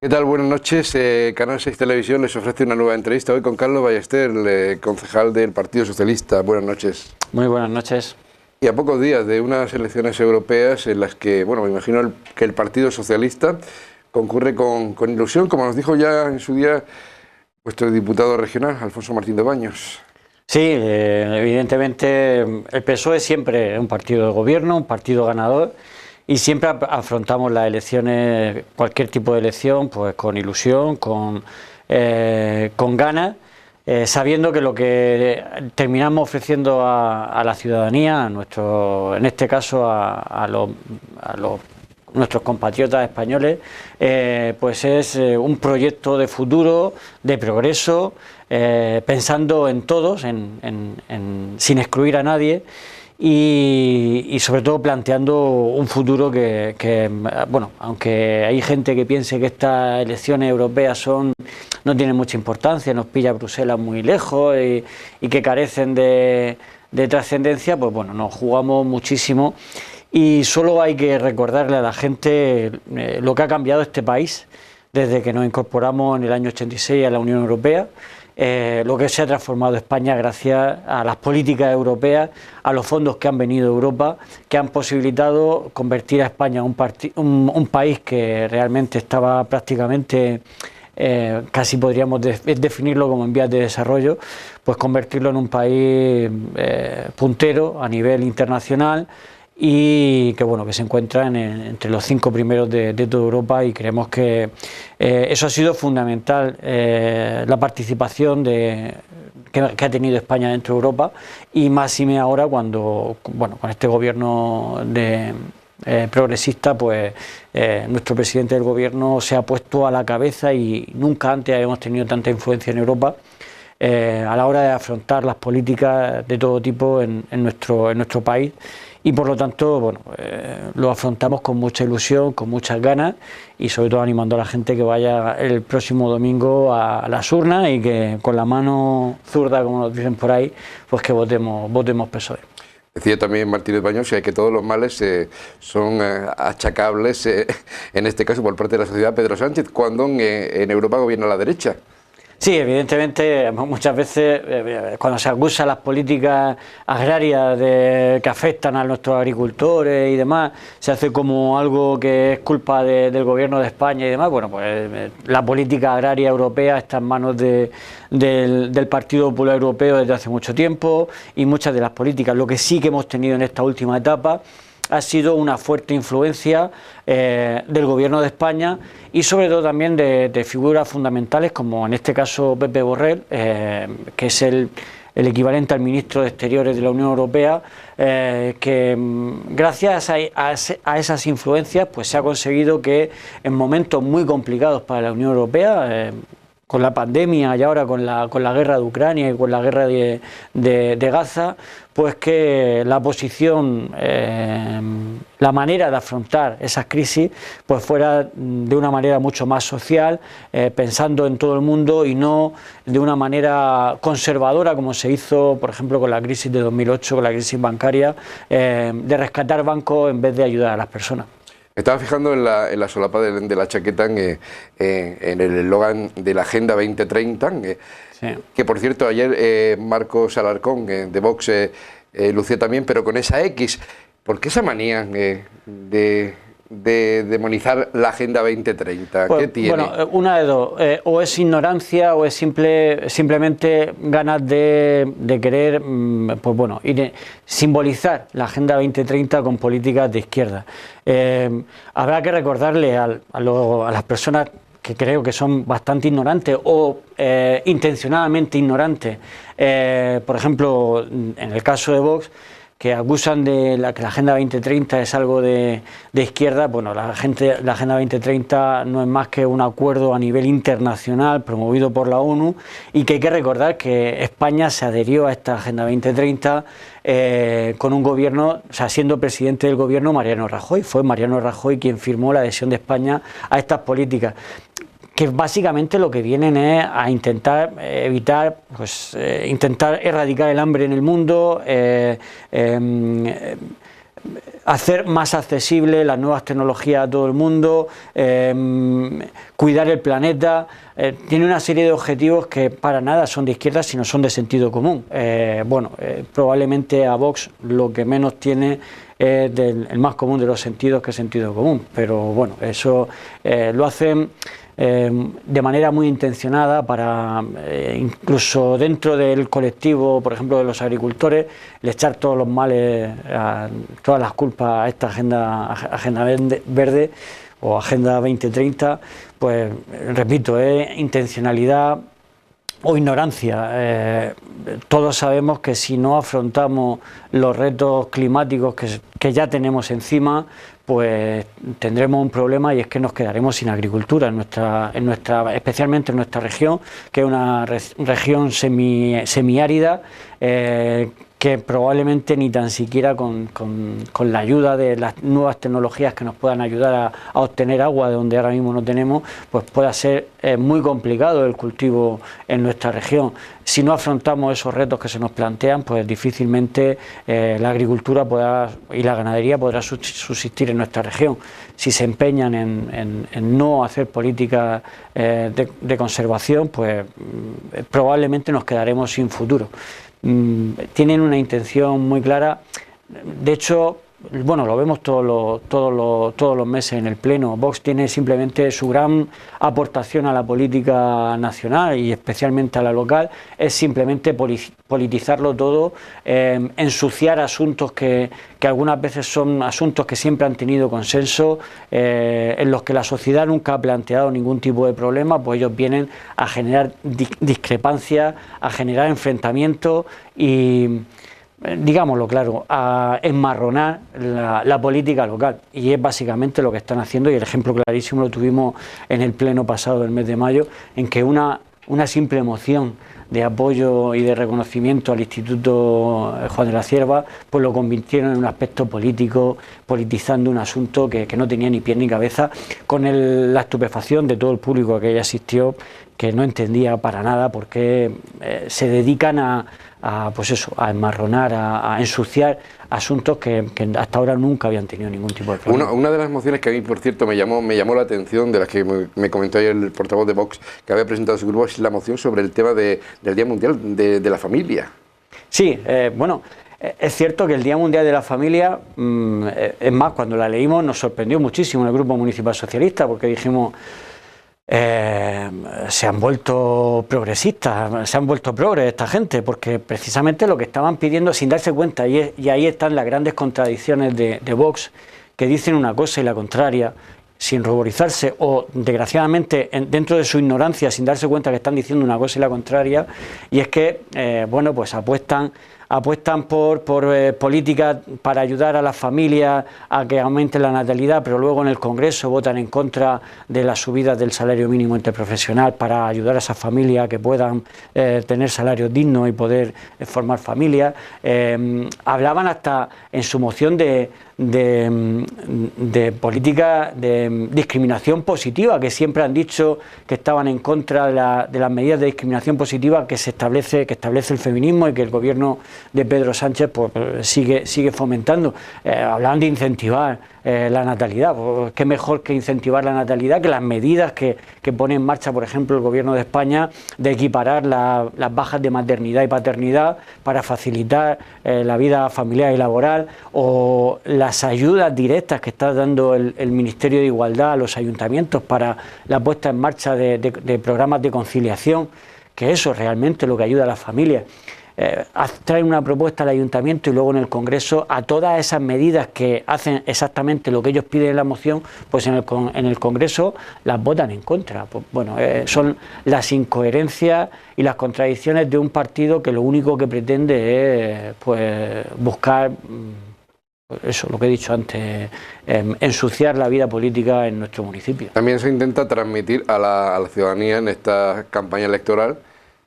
¿Qué tal? Buenas noches. Canal 6 Televisión les ofrece una nueva entrevista hoy con Carlos Ballester, concejal del Partido Socialista. Buenas noches. Muy buenas noches. Y a pocos días de unas elecciones europeas en las que, bueno, me imagino que el Partido Socialista concurre con ilusión, como nos dijo ya en su día vuestro diputado regional, Alfonso Martín de Baños. Sí, evidentemente el PSOE siempre es un partido de gobierno, un partido ganador, y siempre afrontamos las elecciones, cualquier tipo de elección, pues con ilusión, con ganas, sabiendo que lo que terminamos ofreciendo a la ciudadanía, en este caso a nuestros compatriotas españoles, pues es un proyecto de futuro, de progreso, pensando en todos, sin excluir a nadie. Y sobre todo planteando un futuro que, bueno, aunque hay gente que piense que estas elecciones europeas no tienen mucha importancia, nos pilla Bruselas muy lejos y que carecen de trascendencia, pues bueno, nos jugamos muchísimo y solo hay que recordarle a la gente lo que ha cambiado este país desde que nos incorporamos en el año 86 a la Unión Europea. Lo que se ha transformado España gracias a las políticas europeas, a los fondos que han venido de Europa, que han posibilitado convertir a España en un país que realmente estaba prácticamente, casi podríamos definirlo como en vías de desarrollo, pues convertirlo en un país puntero a nivel internacional y que bueno, que se encuentran entre los 5 primeros de toda Europa, y creemos que eso ha sido fundamental, la participación que ha tenido España dentro de Europa, y máxime ahora cuando, bueno, con este gobierno progresista, pues nuestro presidente del gobierno se ha puesto a la cabeza y nunca antes habíamos tenido tanta influencia en Europa a la hora de afrontar las políticas de todo tipo en nuestro país. Y por lo tanto, bueno, lo afrontamos con mucha ilusión, con muchas ganas, y sobre todo animando a la gente que vaya el próximo domingo a las urnas y que con la mano zurda, como nos dicen por ahí, pues que votemos PSOE. Decía también Martínez Baños que todos los males son achacables, en este caso por parte de la sociedad, a Pedro Sánchez, cuando en Europa gobierna la derecha. Sí, evidentemente, muchas veces cuando se acusan las políticas agrarias que afectan a nuestros agricultores y demás, se hace como algo que es culpa del gobierno de España y demás. Bueno, pues la política agraria europea está en manos del Partido Popular Europeo desde hace mucho tiempo, y muchas de las políticas, lo que sí que hemos tenido en esta última etapa, ha sido una fuerte influencia del gobierno de España, y sobre todo también de figuras fundamentales como en este caso Pepe Borrell, que es el equivalente al ministro de Exteriores de la Unión Europea, que gracias a esas influencias pues se ha conseguido que en momentos muy complicados para la Unión Europea, con la pandemia y ahora con la guerra de Ucrania y con la guerra de Gaza, pues que la posición, la manera de afrontar esas crisis, pues fuera de una manera mucho más social, pensando en todo el mundo y no de una manera conservadora como se hizo, por ejemplo, con la crisis de 2008, con la crisis bancaria, de rescatar bancos en vez de ayudar a las personas. Estaba fijando en la solapa de la chaqueta en el eslogan de la Agenda 2030, sí, que por cierto ayer Marcos Alarcón de Vox lució también, pero con esa X. ¿Por qué esa manía de demonizar la Agenda 2030? Pues, ¿qué tiene? Bueno, una de dos, o es ignorancia o es simplemente ganas de querer, pues bueno, simbolizar la Agenda 2030 con políticas de izquierda. Habrá que recordarle a las personas que creo que son bastante ignorantes o intencionadamente ignorantes, por ejemplo, en el caso de Vox, que acusan de que la Agenda 2030 es algo de izquierda. Bueno, la Agenda 2030 no es más que un acuerdo a nivel internacional promovido por la ONU, y que hay que recordar que España se adherió a esta Agenda 2030 con un gobierno, o sea, siendo presidente del gobierno Mariano Rajoy. Fue Mariano Rajoy quien firmó la adhesión de España a estas políticas. que básicamente lo que vienen es a intentar evitar, pues intentar erradicar el hambre en el mundo, hacer más accesible las nuevas tecnologías a todo el mundo, cuidar el planeta. Tiene una serie de objetivos que para nada son de izquierda, sino son de sentido común. Probablemente a Vox lo que menos tiene es el más común de los sentidos que sentido común, pero bueno, eso lo hacen de manera muy intencionada para, incluso dentro del colectivo, por ejemplo, de los agricultores, le echar todos los males, todas las culpas a esta agenda verde o Agenda 2030, pues repito, es intencionalidad o ignorancia. Todos sabemos que si no afrontamos los retos climáticos que ya tenemos encima, pues tendremos un problema, y es que nos quedaremos sin agricultura especialmente en nuestra región, que es una región semiárida, que probablemente ni tan siquiera con la ayuda de las nuevas tecnologías que nos puedan ayudar a obtener agua de donde ahora mismo no tenemos, pues pueda ser muy complicado el cultivo en nuestra región. Si no afrontamos esos retos que se nos plantean, pues difícilmente la agricultura y la ganadería podrá subsistir en nuestra región. Si se empeñan en no hacer políticas de conservación, pues probablemente nos quedaremos sin futuro. Tienen una intención muy clara. De hecho, bueno, lo vemos todos los meses en el Pleno. Vox tiene simplemente su gran aportación a la política nacional y especialmente a la local, es simplemente politizarlo todo, ensuciar asuntos que algunas veces son asuntos que siempre han tenido consenso, en los que la sociedad nunca ha planteado ningún tipo de problema, pues ellos vienen a generar discrepancias, a generar enfrentamientos y, digámoslo claro, a enmarronar la política local, y es básicamente lo que están haciendo, y el ejemplo clarísimo lo tuvimos en el pleno pasado del mes de mayo, en que una simple moción de apoyo y de reconocimiento al Instituto Juan de la Cierva, pues lo convirtieron en un aspecto político, politizando un asunto que no tenía ni pie ni cabeza, con la estupefacción de todo el público que asistió, que no entendía para nada por qué se dedican a enmarronar, a ensuciar asuntos que hasta ahora nunca habían tenido ningún tipo de problema. Una de las mociones que a mí, por cierto, me llamó la atención, de las que me comentó ayer el portavoz de Vox que había presentado su grupo, es la moción sobre el tema del Día Mundial de la Familia. Sí, bueno, es cierto que el Día Mundial de la Familia, es más, cuando la leímos nos sorprendió muchísimo en el Grupo Municipal Socialista, porque dijimos, se han vuelto progresistas, se han vuelto progres esta gente, porque precisamente lo que estaban pidiendo sin darse cuenta, y ahí están las grandes contradicciones de Vox, que dicen una cosa y la contraria, sin ruborizarse o desgraciadamente dentro de su ignorancia, sin darse cuenta que están diciendo una cosa y la contraria, y es que bueno, pues apuestan por políticas para ayudar a las familias a que aumente la natalidad, pero luego en el Congreso votan en contra de la subida del salario mínimo interprofesional para ayudar a esas familias a que puedan tener salarios dignos y poder formar familias. Hablaban hasta en su moción de política de discriminación positiva, que siempre han dicho que estaban en contra de las medidas de discriminación positiva que establece el feminismo y que el gobierno de Pedro Sánchez pues sigue fomentando. Hablaban de incentivar la natalidad. Pues, qué mejor que incentivar la natalidad que las medidas que pone en marcha, por ejemplo, el gobierno de España, de equiparar las bajas de maternidad y paternidad para facilitar la vida familiar y laboral, o las ayudas directas que está dando el Ministerio de Igualdad a los ayuntamientos para la puesta en marcha de programas de conciliación, que eso es realmente lo que ayuda a las familias. Traen una propuesta al ayuntamiento y luego en el Congreso a todas esas medidas que hacen exactamente lo que ellos piden en la moción, pues en el Congreso las votan en contra. Pues, bueno, son las incoherencias y las contradicciones de un partido que lo único que pretende es pues buscar eso, lo que he dicho antes, ensuciar la vida política en nuestro municipio. También se intenta transmitir a la ciudadanía en esta campaña electoral,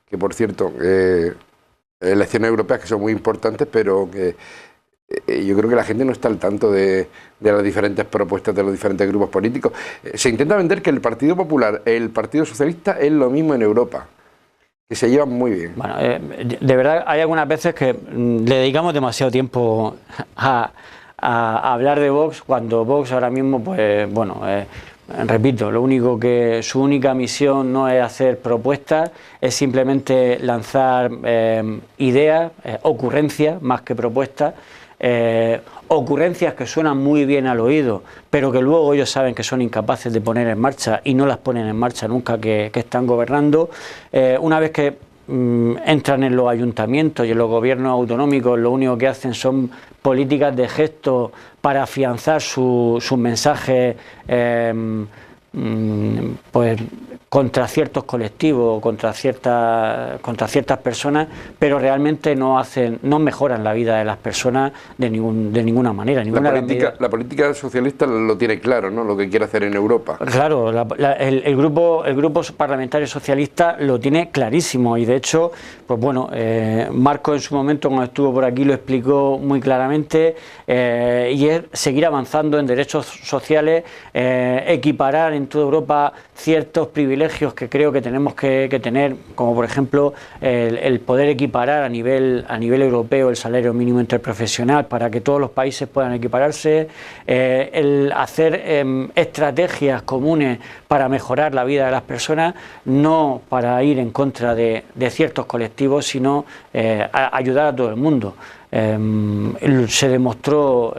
que por cierto, elecciones europeas que son muy importantes, pero que yo creo que la gente no está al tanto de las diferentes propuestas de los diferentes grupos políticos. Se intenta vender que el Partido Popular, el Partido Socialista es lo mismo en Europa, que se llevan muy bien. Bueno, de verdad hay algunas veces que le dedicamos demasiado tiempo a hablar de Vox, cuando Vox ahora mismo, pues bueno, repito, su única misión no es hacer propuestas, es simplemente lanzar ideas, ocurrencias más que propuestas. Ocurrencias que suenan muy bien al oído, pero que luego ellos saben que son incapaces de poner en marcha y no las ponen en marcha nunca que están gobernando. Una vez que entran en los ayuntamientos y en los gobiernos autonómicos, lo único que hacen son políticas de gesto para afianzar sus mensajes pues contra ciertos colectivos, contra ciertas personas, pero realmente no mejoran la vida de las personas de ninguna manera. La política socialista lo tiene claro, ¿no? Lo que quiere hacer en Europa. Claro, el grupo parlamentario socialista lo tiene clarísimo, y de hecho, pues bueno, Marco en su momento cuando estuvo por aquí lo explicó muy claramente, y es seguir avanzando en derechos sociales, equiparar en toda Europa ciertos privilegios que creo que tenemos que tener, como por ejemplo el poder equiparar a nivel europeo el salario mínimo interprofesional para que todos los países puedan equipararse, el hacer estrategias comunes para mejorar la vida de las personas, no para ir en contra de ciertos colectivos, sino ayudar a todo el mundo. Se demostró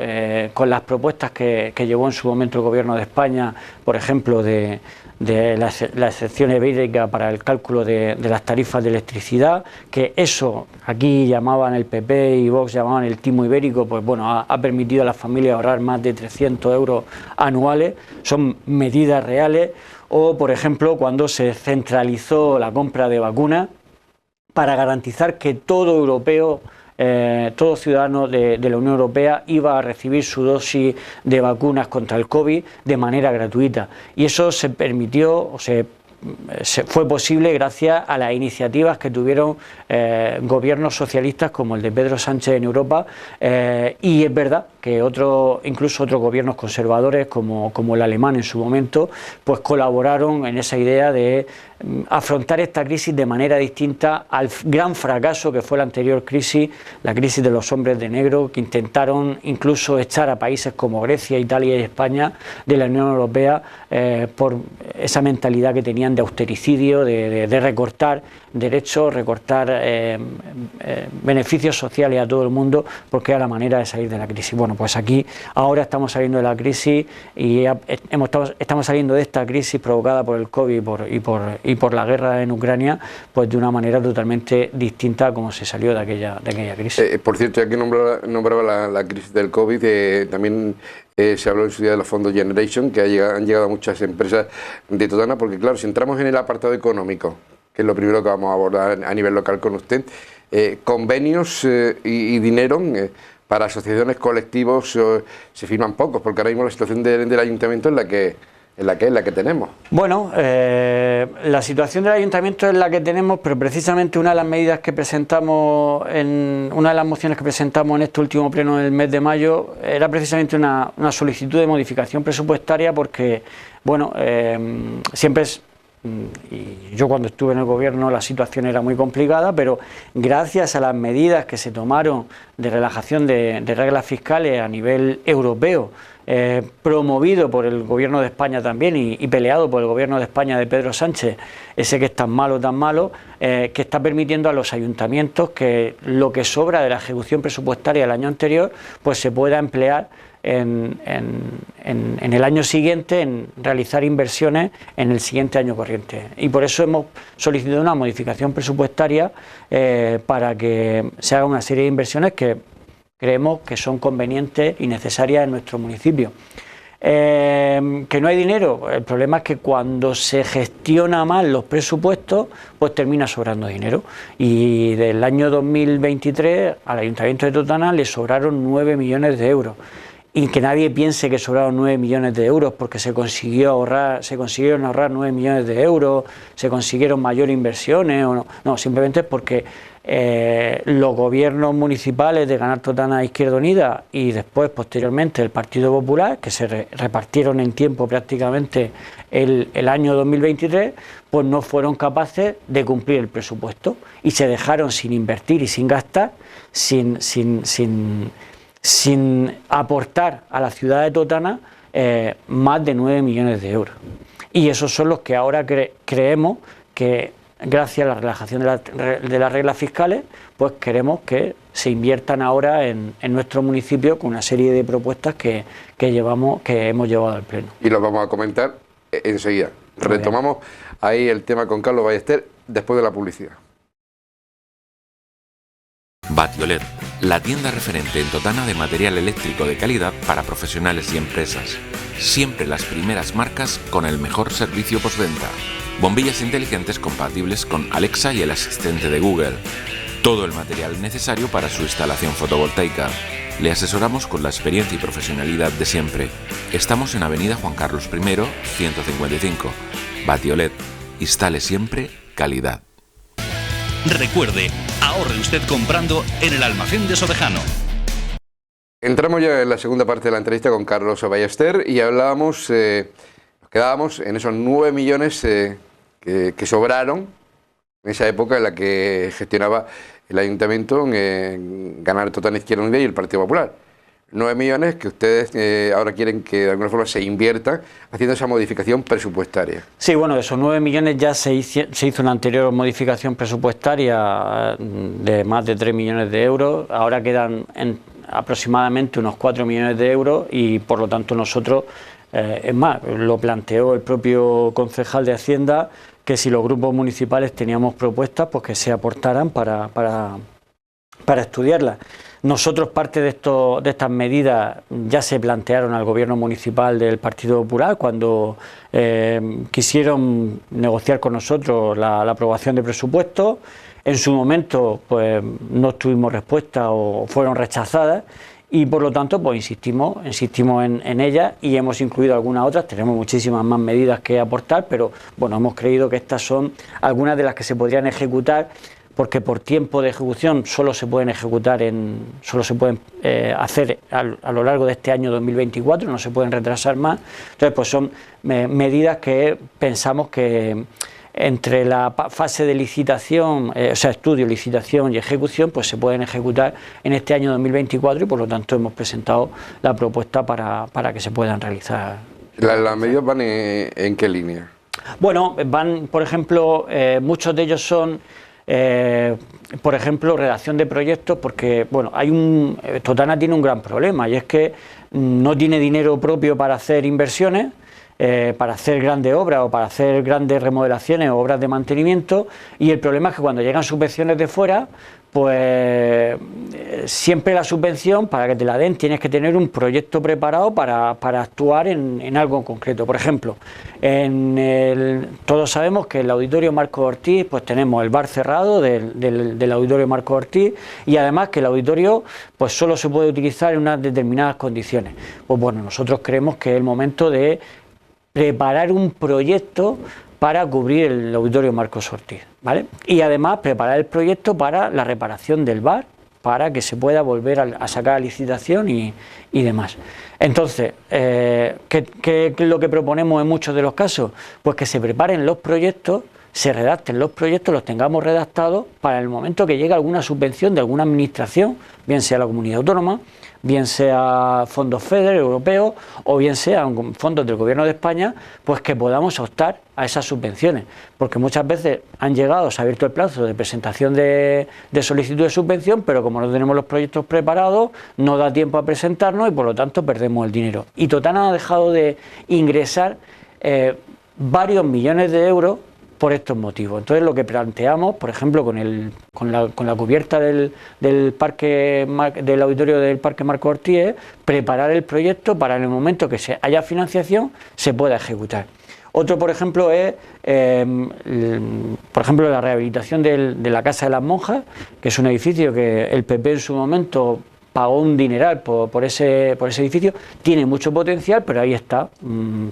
con las propuestas que llevó en su momento el Gobierno de España, por ejemplo, de la excepción ibérica para el cálculo de las tarifas de electricidad, que eso aquí llamaban el PP y Vox llamaban el timo ibérico, pues bueno, ha permitido a las familias ahorrar más de 300 euros anuales, son medidas reales. O, por ejemplo, cuando se centralizó la compra de vacunas para garantizar que todo europeo, todo ciudadano de la Unión Europea iba a recibir su dosis de vacunas contra el COVID de manera gratuita. Y eso se permitió, fue posible gracias a las iniciativas que tuvieron gobiernos socialistas como el de Pedro Sánchez en Europa, y es verdad que incluso otros gobiernos conservadores como el alemán en su momento, pues colaboraron en esa idea de afrontar esta crisis de manera distinta al gran fracaso que fue la anterior crisis, la crisis de los hombres de negro, que intentaron incluso echar a países como Grecia, Italia y España de la Unión Europea por esa mentalidad que tenían de austericidio, de recortar derechos, recortar beneficios sociales a todo el mundo, porque era la manera de salir de la crisis. Bueno, pues aquí ahora estamos saliendo de la crisis y estamos saliendo de esta crisis provocada por el COVID y por la guerra en Ucrania, pues de una manera totalmente distinta a como se salió de aquella crisis. Por cierto, ya que nombraba la crisis del COVID, también se habló en su día de los fondos Generation, que han llegado a muchas empresas de Totana, porque claro, si entramos en el apartado económico, que es lo primero que vamos a abordar a nivel local con usted, convenios y dinero para asociaciones, colectivos, se firman pocos, porque ahora mismo la situación del ayuntamiento es la que tenemos. Bueno, la situación del ayuntamiento es la que tenemos, pero precisamente una de las medidas que presentamos, una de las mociones que presentamos en este último pleno del mes de mayo, era precisamente una solicitud de modificación presupuestaria, porque, bueno, siempre es... Y yo cuando estuve en el gobierno la situación era muy complicada, pero gracias a las medidas que se tomaron de relajación de reglas fiscales a nivel europeo, promovido por el gobierno de España también y peleado por el gobierno de España de Pedro Sánchez, ese que es tan malo, que está permitiendo a los ayuntamientos que lo que sobra de la ejecución presupuestaria del año anterior pues se pueda emplear en el año siguiente, en realizar inversiones en el siguiente año corriente. Y por eso hemos solicitado una modificación presupuestaria para que se haga una serie de inversiones que creemos que son convenientes y necesarias en nuestro municipio. Que no hay dinero, el problema es que cuando se gestiona mal los presupuestos, pues termina sobrando dinero. Y del año 2023 al Ayuntamiento de Totana le sobraron 9 millones de euros. Y que nadie piense que sobraron 9 millones de euros porque se consiguieron ahorrar 9 millones de euros, se consiguieron mayores inversiones o no. No, simplemente es porque los gobiernos municipales de Ganar Totana, Izquierda Unida y después, posteriormente, el Partido Popular, que se repartieron en tiempo prácticamente el año 2023, pues no fueron capaces de cumplir el presupuesto y se dejaron sin invertir y sin gastar, sin aportar a la ciudad de Totana más de 9 millones de euros. Y esos son los que ahora creemos que, gracias a la relajación de las reglas fiscales, pues queremos que se inviertan ahora en nuestro municipio con una serie de propuestas que hemos llevado al Pleno. Y los vamos a comentar enseguida. Retomamos ahí el tema con Carlos Ballester después de la publicidad. Batiolet, la tienda referente en Totana de material eléctrico de calidad para profesionales y empresas. Siempre las primeras marcas con el mejor servicio postventa. Bombillas inteligentes compatibles con Alexa y el asistente de Google. Todo el material necesario para su instalación fotovoltaica. Le asesoramos con la experiencia y profesionalidad de siempre. Estamos en Avenida Juan Carlos I, 155. Batiolet, instale siempre calidad. Recuerde, ahorre usted comprando en el almacén de Sovejano. Entramos ya en la segunda parte de la entrevista con Carlos Ballester y hablábamos, nos quedábamos en esos 9 millones que sobraron en esa época en la que gestionaba el ayuntamiento en Ganar Totana, Izquierda Unida y el Partido Popular. 9 millones que ustedes ahora quieren que de alguna forma se inviertan haciendo esa modificación presupuestaria. Sí, bueno, de esos 9 millones ya se hizo una anterior modificación presupuestaria de más de 3 millones de euros. Ahora quedan aproximadamente unos 4 millones de euros y por lo tanto nosotros, es más, lo planteó el propio concejal de Hacienda, que si los grupos municipales teníamos propuestas, pues que se aportaran para estudiarlas. Nosotros parte de estas medidas ya se plantearon al gobierno municipal del Partido Popular cuando quisieron negociar con nosotros la aprobación de presupuestos. En su momento pues no tuvimos respuesta o fueron rechazadas y por lo tanto pues insistimos en ellas y hemos incluido algunas otras. Tenemos muchísimas más medidas que aportar, pero bueno, hemos creído que estas son algunas de las que se podrían ejecutar, porque por tiempo de ejecución solo se pueden hacer a lo largo de este año 2024, no se pueden retrasar más. Entonces pues son medidas que pensamos que entre la fase de licitación, o sea, estudio, licitación y ejecución, pues se pueden ejecutar en este año 2024 y por lo tanto hemos presentado la propuesta para que se puedan realizar. ¿Las medidas van en qué línea? Bueno, van, por ejemplo, muchos de ellos son, por ejemplo, redacción de proyectos, porque bueno, Totana tiene un gran problema y es que no tiene dinero propio para hacer inversiones, para hacer grandes obras o para hacer grandes remodelaciones o obras de mantenimiento, y el problema es que cuando llegan subvenciones de fuera, pues siempre la subvención, para que te la den, tienes que tener un proyecto preparado para actuar en algo en concreto. Por ejemplo, todos sabemos que en el Auditorio Marcos Ortiz pues tenemos el bar cerrado del Auditorio Marcos Ortiz, y además que el auditorio pues solo se puede utilizar en unas determinadas condiciones. Pues bueno, nosotros creemos que es el momento de preparar un proyecto para cubrir el Auditorio Marcos Ortiz, ¿vale? Y además preparar el proyecto para la reparación del bar, para que se pueda volver a sacar a licitación y demás. Entonces, ¿qué es lo que proponemos en muchos de los casos? Pues que se preparen los proyectos, se redacten los proyectos, los tengamos redactados para el momento que llegue alguna subvención de alguna administración, bien sea la comunidad autónoma, bien sea fondos FEDER europeos o bien sean fondos del Gobierno de España, pues que podamos optar a esas subvenciones, porque muchas veces han llegado, se ha abierto el plazo de presentación de solicitud de subvención, pero como no tenemos los proyectos preparados, no da tiempo a presentarnos y por lo tanto perdemos el dinero. Y Totana ha dejado de ingresar varios millones de euros por estos motivos. Entonces lo que planteamos, por ejemplo, con la cubierta del auditorio del Parque Marcos Ortiz, es preparar el proyecto para en el momento que haya financiación se pueda ejecutar. Otro, por ejemplo, es la rehabilitación de la Casa de las Monjas, que es un edificio que el PP en su momento pagó un dineral por ese edificio, tiene mucho potencial, pero ahí está,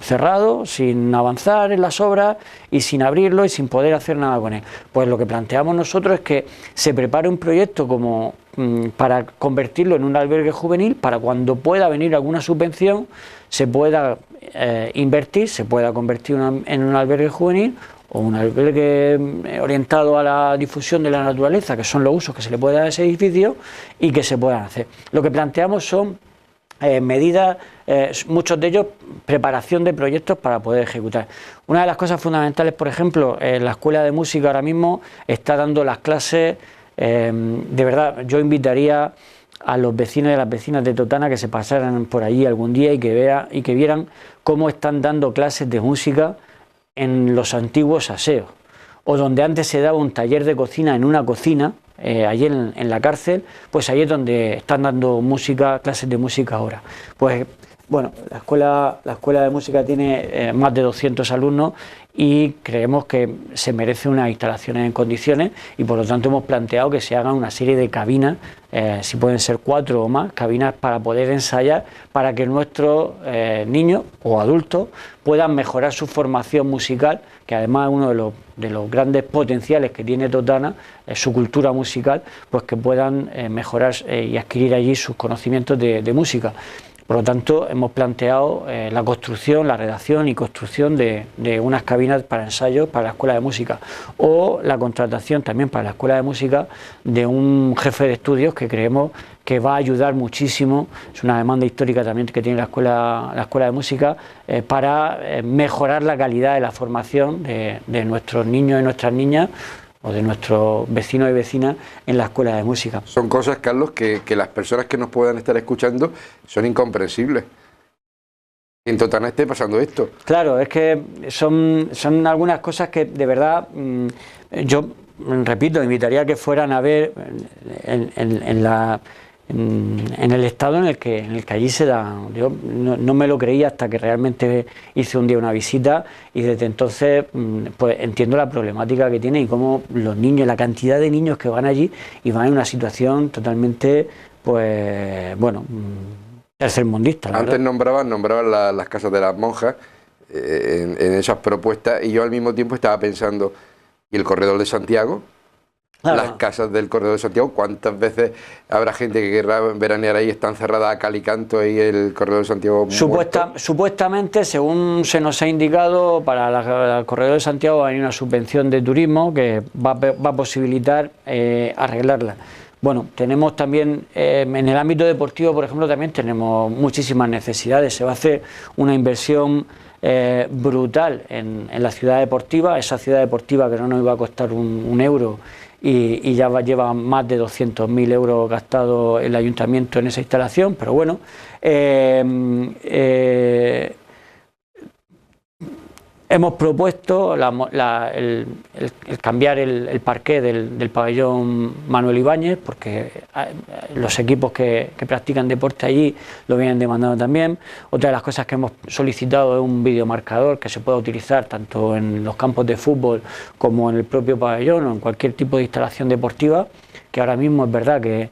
cerrado, sin avanzar en las obras y sin abrirlo y sin poder hacer nada con él. Pues lo que planteamos nosotros es que se prepare un proyecto como para convertirlo en un albergue juvenil, para cuando pueda venir alguna subvención se pueda invertir, se pueda convertir en un albergue juvenil o un albergue orientado a la difusión de la naturaleza, que son los usos que se le puede dar a ese edificio y que se puedan hacer. Lo que planteamos son medidas, muchos de ellos preparación de proyectos para poder ejecutar. Una de las cosas fundamentales, por ejemplo, la Escuela de Música ahora mismo está dando las clases, de verdad, yo invitaría a los vecinos y a las vecinas de Totana que se pasaran por allí algún día y que vieran cómo están dando clases de música en los antiguos aseos, o donde antes se daba un taller de cocina en una cocina, allí en la cárcel, pues ahí es donde están dando música, clases de música ahora. Pues bueno, la escuela de música tiene más de 200 alumnos y creemos que se merece unas instalaciones en condiciones y por lo tanto hemos planteado que se hagan una serie de cabinas, si pueden ser 4 o más, cabinas para poder ensayar, para que nuestros niños o adultos puedan mejorar su formación musical, que además es uno de los grandes potenciales que tiene Totana, su cultura musical, pues que puedan mejorar y adquirir allí sus conocimientos de música. Por lo tanto, hemos planteado la construcción, la redacción y construcción de unas cabinas para ensayos para la Escuela de Música o la contratación también para la Escuela de Música de un jefe de estudios que creemos que va a ayudar muchísimo, es una demanda histórica también que tiene la Escuela de Música, para mejorar la calidad de la formación de nuestros niños y nuestras niñas o de nuestros vecinos y vecinas en la Escuela de Música. Son cosas, Carlos, que las personas que nos puedan estar escuchando son incomprensibles. En Totana esté pasando esto. Claro, es que son algunas cosas que de verdad yo, repito, invitaría a que fueran a ver en el estado en el que allí se da. Yo no me lo creía hasta que realmente hice un día una visita y desde entonces pues entiendo la problemática que tiene y cómo los niños, la cantidad de niños que van allí y van en una situación totalmente, pues bueno, tercermundista. Antes nombraban las casas de las monjas en esas propuestas y yo al mismo tiempo estaba pensando, ¿y el corredor de Santiago? Claro. Las casas del corredor de Santiago, ¿cuántas veces habrá gente que querrá veranear ahí? Están cerradas a cal y canto ahí el corredor de Santiago. Supuestamente, según se nos ha indicado, para el corredor de Santiago hay una subvención de turismo que va a posibilitar arreglarla. Bueno, tenemos también, en el ámbito deportivo, por ejemplo, también tenemos muchísimas necesidades. Se va a hacer una inversión brutal en la ciudad deportiva, esa ciudad deportiva que no nos iba a costar un euro y ya lleva más de 200.000 euros gastados el ayuntamiento en esa instalación, pero bueno, hemos propuesto el cambiar el parqué del pabellón Manuel Ibáñez, porque los equipos que practican deporte allí lo vienen demandando también. Otra de las cosas que hemos solicitado es un videomarcador que se pueda utilizar tanto en los campos de fútbol como en el propio pabellón o en cualquier tipo de instalación deportiva, que ahora mismo es verdad que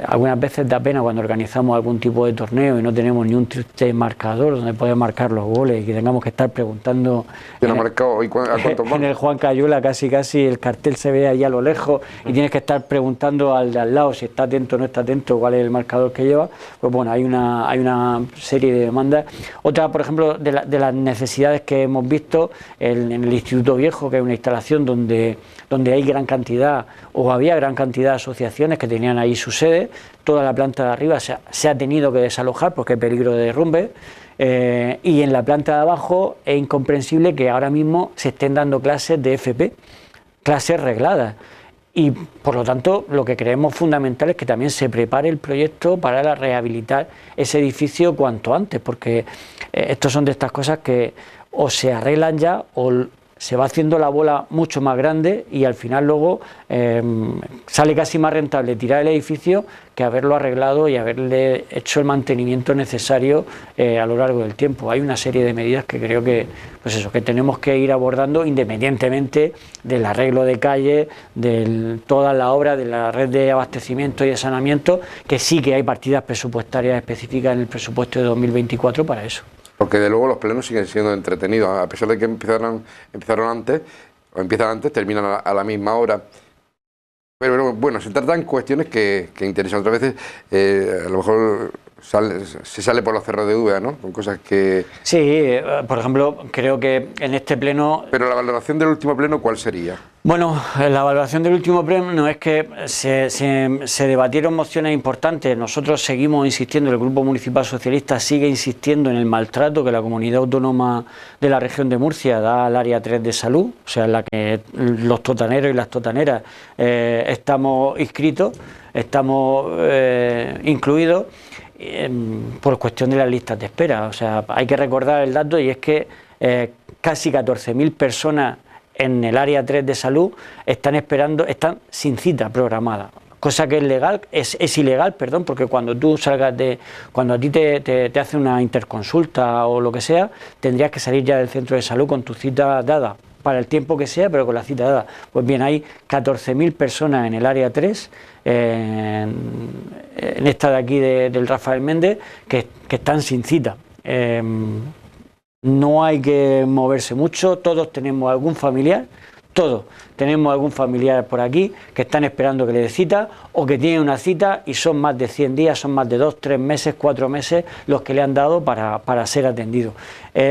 algunas veces da pena cuando organizamos algún tipo de torneo y no tenemos ni un triste marcador donde podemos marcar los goles y que tengamos que estar preguntando en el Juan Cayula, casi el cartel se ve ahí a lo lejos y tienes que estar preguntando al de al lado si está atento o no está atento, cuál es el marcador que lleva. Pues bueno, hay una serie de demandas. Otra, por ejemplo, de las necesidades que hemos visto en el Instituto Viejo, que es una instalación donde hay gran cantidad o había gran cantidad de asociaciones que tenían ahí su sede. Toda la planta de arriba se ha tenido que desalojar porque hay peligro de derrumbe, y en la planta de abajo es incomprensible que ahora mismo se estén dando clases de FP, clases regladas, y por lo tanto lo que creemos fundamental es que también se prepare el proyecto para rehabilitar ese edificio cuanto antes, porque estos son de estas cosas que o se arreglan ya o se va haciendo la bola mucho más grande y al final luego sale casi más rentable tirar el edificio que haberlo arreglado y haberle hecho el mantenimiento necesario a lo largo del tiempo. Hay una serie de medidas que creo que, pues eso, que tenemos que ir abordando independientemente del arreglo de calle, de toda la obra, de la red de abastecimiento y de saneamiento, que sí que hay partidas presupuestarias específicas en el presupuesto de 2024 para eso. Porque de luego los plenos siguen siendo entretenidos, a pesar de que empezaron antes, o empiezan antes, terminan a la misma hora. Pero bueno, se tratan cuestiones que interesan. Otras veces a lo mejor se sale por los cerros de duda, ¿no? Con cosas que... Sí, por ejemplo, creo que en este pleno... Pero la valoración del último pleno, ¿cuál sería? Bueno, la valoración del último pleno es que se debatieron mociones importantes. Nosotros seguimos insistiendo, el Grupo Municipal Socialista sigue insistiendo en el maltrato que la Comunidad Autónoma de la Región de Murcia da al área 3 de salud, o sea, en la que los totaneros y las totaneras estamos inscritos, estamos incluidos por cuestión de las listas de espera. O sea, hay que recordar el dato y es que casi 14.000 personas en el área 3 de salud están esperando, están sin cita programada, cosa que es legal, es ilegal, perdón, porque cuando tú salgas cuando a ti te hace una interconsulta o lo que sea, tendrías que salir ya del centro de salud con tu cita dada, para el tiempo que sea, pero con la cita dada. Pues bien, hay 14.000 personas en el área 3, en esta de aquí del Rafael Méndez, que están sin cita. No hay que moverse mucho, todos tenemos algún familiar por aquí que están esperando que le dé cita o que tienen una cita y son más de 100 días, son más de 2, 3 meses, 4 meses los que le han dado para ser atendido.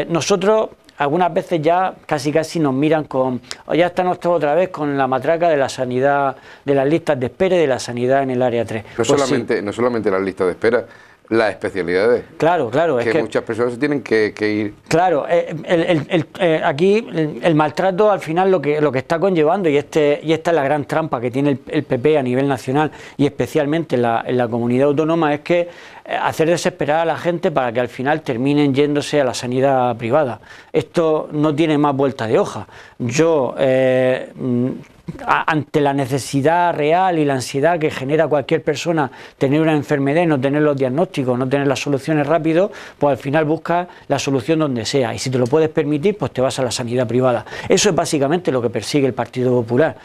Nosotros algunas veces ya casi nos miran ya están otra vez con la matraca de la sanidad, de las listas de espera y de la sanidad en el área 3. No solamente las listas de espera, las especialidades. Claro, es que muchas personas se tienen que ir. Claro, aquí el maltrato al final lo que está conllevando, y esta es la gran trampa que tiene el PP a nivel nacional y especialmente en la comunidad autónoma, es que hacer desesperar a la gente para que al final terminen yéndose a la sanidad privada. Esto no tiene más vuelta de hoja. Yo ante la necesidad real y la ansiedad que genera cualquier persona tener una enfermedad y no tener los diagnósticos, no tener las soluciones rápido, pues al final buscas la solución donde sea, y si te lo puedes permitir, pues te vas a la sanidad privada. Eso es básicamente lo que persigue el Partido Popular.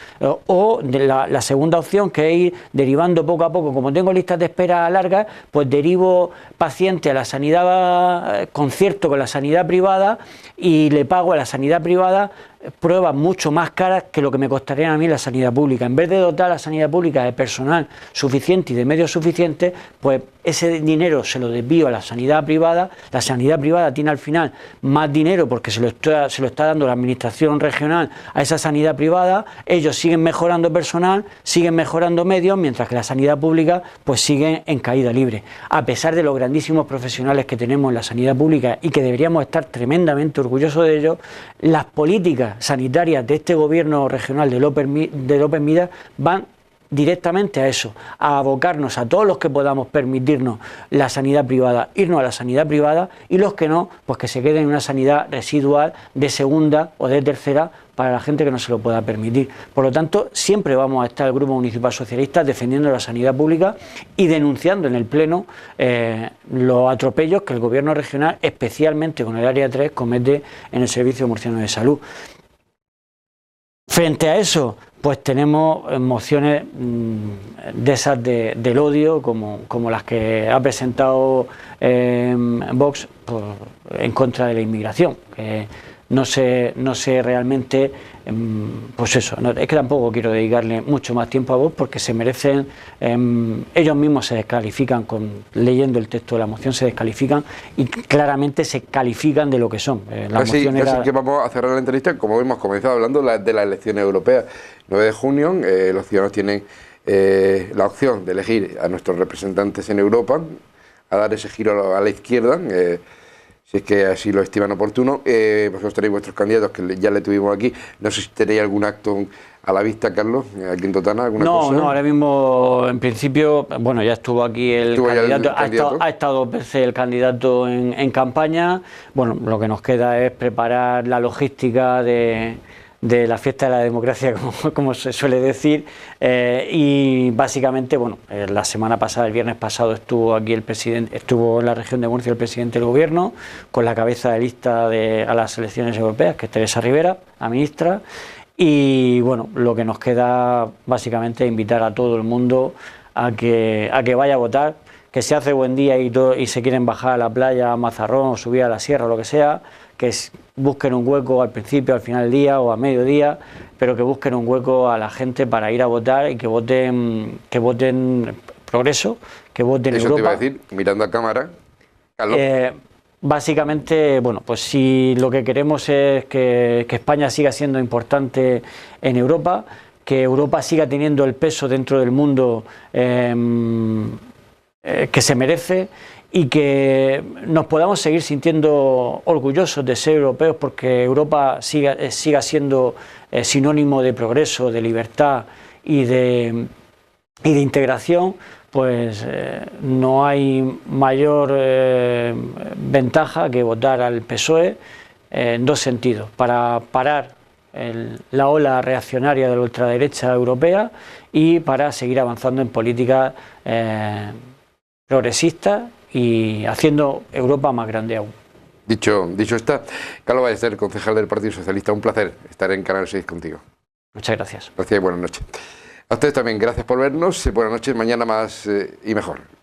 O de la segunda opción, que es ir derivando poco a poco, como tengo listas de espera largas, pues derivo paciente a la sanidad, concierto con la sanidad privada y le pago a la sanidad privada pruebas mucho más caras que lo que me costaría a mí la sanidad pública. En vez de dotar a la sanidad pública de personal suficiente y de medios suficientes, pues ese dinero se lo desvío a la sanidad privada. La sanidad privada tiene al final más dinero porque se lo está dando la administración regional a esa sanidad privada. Ellos siguen mejorando personal, siguen mejorando medios, mientras que la sanidad pública pues sigue en caída libre. A pesar de los grandísimos profesionales que tenemos en la sanidad pública y que deberíamos estar tremendamente orgullosos de ellos, las políticas sanitarias de este gobierno regional de López Miras van directamente a eso, a abocarnos a todos los que podamos permitirnos la sanidad privada, irnos a la sanidad privada, y los que no, pues que se queden en una sanidad residual de segunda o de tercera para la gente que no se lo pueda permitir. Por lo tanto, siempre vamos a estar el Grupo Municipal Socialista defendiendo la sanidad pública y denunciando en el Pleno los atropellos que el gobierno regional, especialmente con el área 3, comete en el Servicio Murciano de Salud. Frente a eso, pues tenemos mociones de esas del odio, como las que ha presentado Vox en contra de la inmigración. Que no sé realmente, pues eso, es que tampoco quiero dedicarle mucho más tiempo a Vox porque se merecen, ellos mismos se descalifican, leyendo el texto de la moción se descalifican y claramente se califican de lo que son. Así que vamos a cerrar la entrevista, como hemos comenzado hablando de las elecciones europeas. 9 de junio, los ciudadanos tienen la opción de elegir a nuestros representantes en Europa, a dar ese giro a la izquierda, si es que así lo estiman oportuno. Vosotros tenéis vuestros candidatos, que ya le tuvimos aquí. No sé si tenéis algún acto a la vista, Carlos, aquí en Totana, alguna cosa. No, ahora mismo, en principio, bueno, ya estuvo aquí el candidato, ha estado 2 veces el candidato en campaña. Bueno, lo que nos queda es preparar la logística de de la fiesta de la democracia, como se suele decir, y básicamente, bueno, la semana pasada, el viernes pasado, estuvo aquí el presidente, estuvo en la región de Murcia el presidente del gobierno con la cabeza de lista a las elecciones europeas, que es Teresa Rivera, la ministra, y bueno, lo que nos queda básicamente es invitar a todo el mundo a que vaya a votar, que se hace buen día y se quieren bajar a la playa, a Mazarrón, o subir a la sierra, o lo que sea, que busquen un hueco al principio, al final del día o a mediodía, pero que busquen un hueco a la gente para ir a votar y que voten progreso, que voten Eso Europa. Te iba a decir, mirando a cámara, Carlos. Básicamente, bueno, pues si lo que queremos es que España siga siendo importante en Europa, que Europa siga teniendo el peso dentro del mundo que se merece, y que nos podamos seguir sintiendo orgullosos de ser europeos, porque Europa siga siendo sinónimo de progreso, de libertad y de integración, pues no hay mayor ventaja que votar al PSOE en dos sentidos: para parar la ola reaccionaria de la ultraderecha europea y para seguir avanzando en políticas progresistas y haciendo Europa más grande aún. Dicho está, Carlos Ballester, concejal del Partido Socialista, un placer estar en Canal 6 contigo. Muchas gracias. Gracias y buenas noches. A ustedes también, gracias por vernos. Buenas noches, mañana más y mejor.